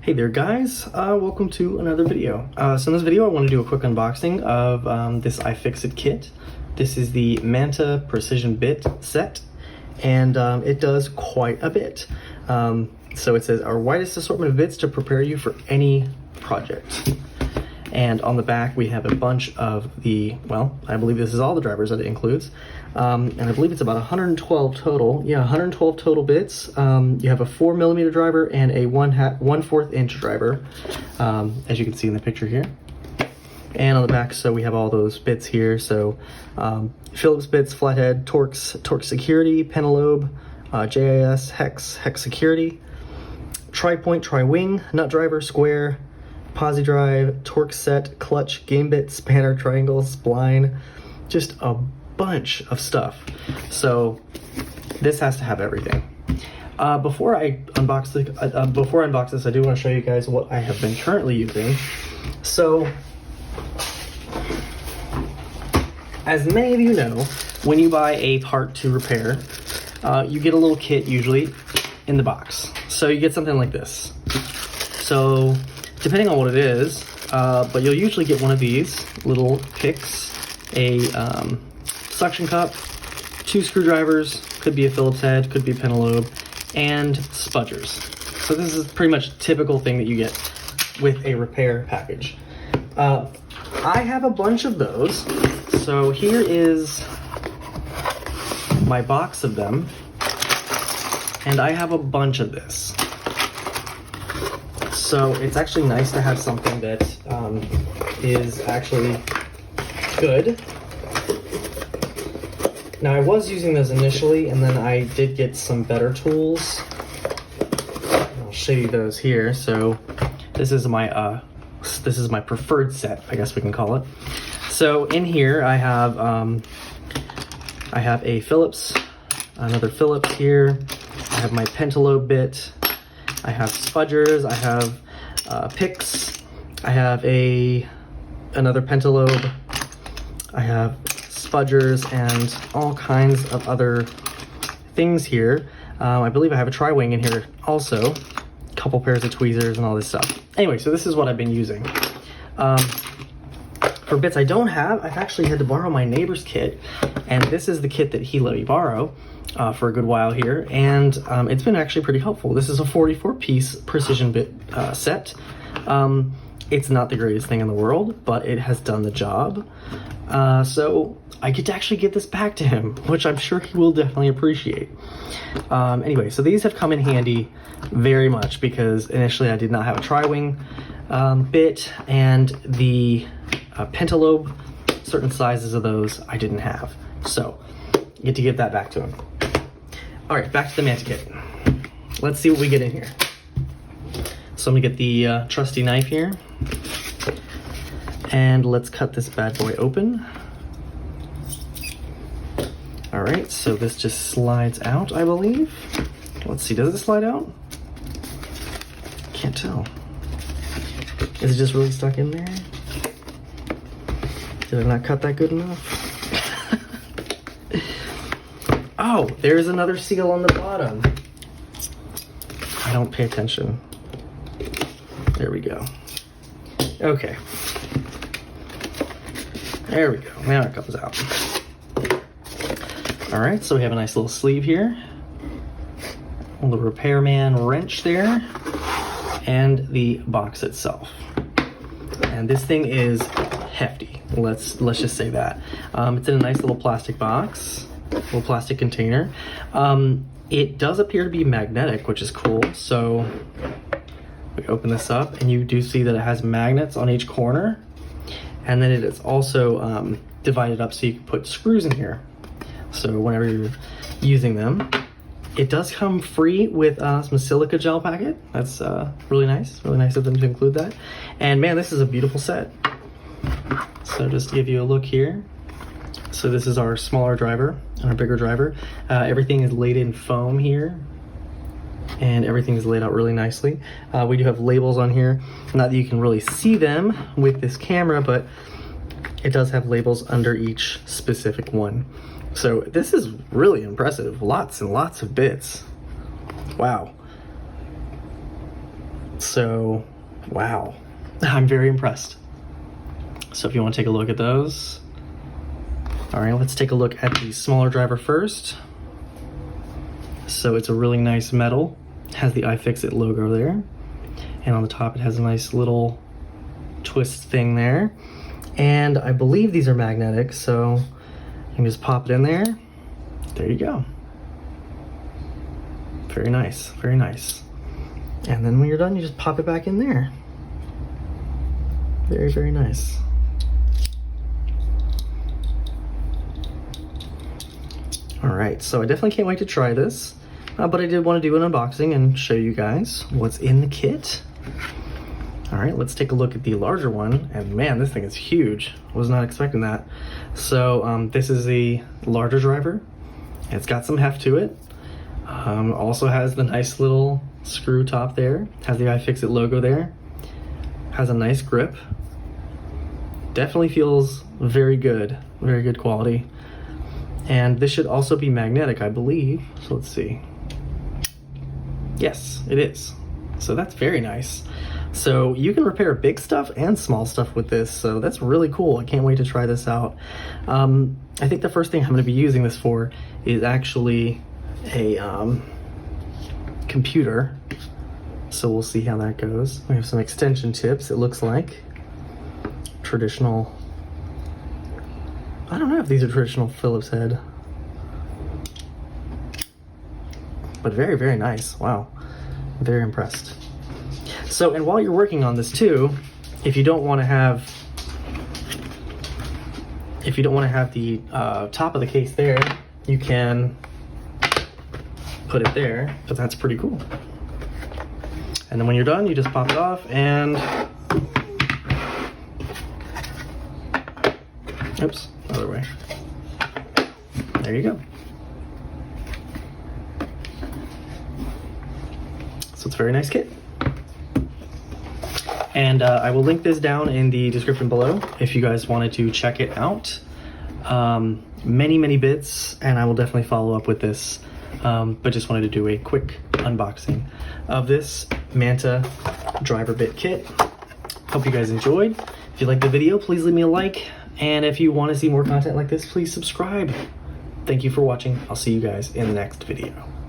Hey there guys, welcome to another video. So in this video I want to do a quick unboxing of this iFixit kit. This is the Manta Precision Bit Set, and it does quite a bit. So it says, our widest assortment of bits to prepare you for any project. And on the back we have a bunch of the, well, I believe this is all the drivers that it includes. And I believe it's about 112 total. Yeah, 112 total bits. You have a 4mm driver and a 1/4 inch driver, as you can see in the picture here. And on the back, so we have all those bits here. So Phillips bits, flathead, Torx security, pentalobe, JIS, hex security, tri-point, tri-wing, nut driver, square, posi drive, Torx set, clutch, game bit, spanner, triangle, spline, just a bunch of stuff. So this has to have everything. Before I unbox this, I do want to show you guys what I have been currently using. So, as many of you know, when you buy a part to repair, you get a little kit usually in the box. So you get something like this. So depending on what it is, but you'll usually get one of these little picks, a suction cup, 2 screwdrivers, could be a Phillips head, could be a pentalobe, and spudgers. So this is pretty much a typical thing that you get with a repair package. I have a bunch of those. So here is my box of them, and I have a bunch of this. So it's actually nice to have something that is actually good. Now I was using those initially, and then I did get some better tools. I'll show you those here. So this is my preferred set, I guess we can call it. So in here I have a Phillips, another Phillips here. I have my pentalobe bit. I have spudgers. I have picks. I have another pentalobe. I have spudgers and all kinds of other things here. I believe I have a tri-wing in here also, a couple pairs of tweezers and all this stuff. Anyway, so this is what I've been using. For bits I don't have, I've actually had to borrow my neighbor's kit, and this is the kit that he let me borrow for a good while here, and it's been actually pretty helpful. This is a 44-piece precision bit set. It's not the greatest thing in the world, but it has done the job. So I get to actually give this back to him, which I'm sure he will definitely appreciate. Anyway, so these have come in handy very much because initially I did not have a tri-wing bit, and the pentalobe, certain sizes of those I didn't have. So I get to give that back to him. All right, back to the Manta kit. Let's see what we get in here. So I'm gonna get the trusty knife here, and let's cut this bad boy open. All right, so this just slides out, I believe. Let's see, does it slide out? Can't tell. Is it just really stuck in there? Did I not cut that good enough? Oh, there's another seal on the bottom. I don't pay attention. There we go. Okay. There we go. Now it comes out. All right, so we have a nice little sleeve here. A little repairman wrench there. And the box itself. And this thing is hefty. Let's just say that. It's in a nice little plastic box, little plastic container. It does appear to be magnetic, which is cool. So we open this up, and you do see that it has magnets on each corner, and then it is also divided up so you can put screws in here. So whenever you're using them, it does come free with some silica gel packet. That's really nice of them to include that. And man, this is a beautiful set. So just to give you a look here. So this is our smaller driver and our bigger driver. Everything is laid in foam here, and everything is laid out really nicely. We do have labels on here. Not that you can really see them with this camera, but it does have labels under each specific one. So this is really impressive. Lots and lots of bits. Wow. So, wow, I'm very impressed. So if you want to take a look at those. All right, let's take a look at the smaller driver first. So it's a really nice metal, has the iFixit logo there. And on the top it has a nice little twist thing there. And I believe these are magnetic, so you can just pop it in there. There you go. Very nice, very nice. And then when you're done, you just pop it back in there. Very, very nice. All right, so I definitely can't wait to try this, but I did want to do an unboxing and show you guys what's in the kit. All right, let's take a look at the larger one, and man, this thing is huge. I was not expecting that. So this is the larger driver. It's got some heft to it. Also has the nice little screw top there, has the iFixit logo there, has a nice grip. Definitely feels very good quality. And this should also be magnetic, I believe. So let's see. Yes, it is. So that's very nice. So you can repair big stuff and small stuff with this, so that's really cool. I can't wait to try this out. I think the first thing I'm going to be using this for is actually a computer. So we'll see how that goes. We have some extension tips, it looks like. Traditional, I don't know if these are traditional Phillips head, but very, very nice. Wow, very impressed. So, and while you're working on this too, if you don't want to have the top of the case there, you can put it there, but that's pretty cool. And then when you're done, you just pop it off and, oops, other way. There you go. So it's a very nice kit. And I will link this down in the description below if you guys wanted to check it out. Many bits, and I will definitely follow up with this. But just wanted to do a quick unboxing of this Manta driver bit kit. Hope you guys enjoyed. If you liked the video, please leave me a like. And if you want to see more content like this, please subscribe. Thank you for watching. I'll see you guys in the next video.